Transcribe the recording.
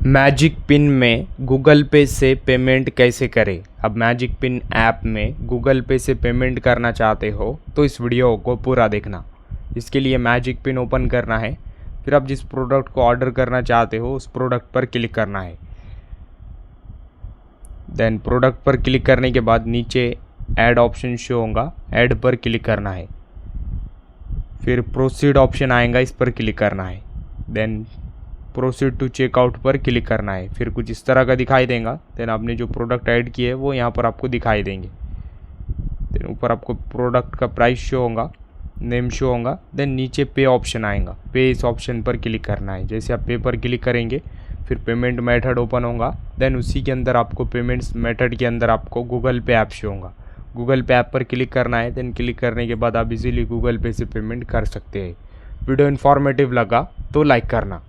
Magic pin में Google पे से पेमेंट कैसे करें। अब मैजिक पिन ऐप में गूगल पे से पेमेंट करना चाहते हो तो इस वीडियो को पूरा देखना। इसके लिए मैजिक पिन ओपन करना है, फिर आप जिस प्रोडक्ट को ऑर्डर करना चाहते हो उस प्रोडक्ट पर क्लिक करना है। देन प्रोडक्ट पर क्लिक करने के बाद नीचे ऐड ऑप्शन शो होगा, ऐड पर क्लिक करना है। फिर प्रोसीड ऑप्शन आएगा, इस पर क्लिक करना है। देन प्रोसीड टू चेकआउट पर क्लिक करना है। फिर कुछ इस तरह का दिखाई देगा। देन आपने जो प्रोडक्ट ऐड किए है वो यहाँ पर आपको दिखाई देंगे। देन ऊपर आपको प्रोडक्ट का प्राइस शो होगा, नेम शो होगा। देन नीचे पे ऑप्शन आएगा, पे इस ऑप्शन पर क्लिक करना है। जैसे आप पे पर क्लिक करेंगे फिर पेमेंट मेथड ओपन होगा। देन उसी के अंदर आपको पेमेंट्स मेथड के अंदर आपको गूगल पे ऐप शो होगा। गूगल पे ऐप पर क्लिक करना है। देन क्लिक करने के बाद आप इजीली गूगल पे से पेमेंट कर सकते हैं। वीडियो इन्फॉर्मेटिव लगा तो लाइक करना।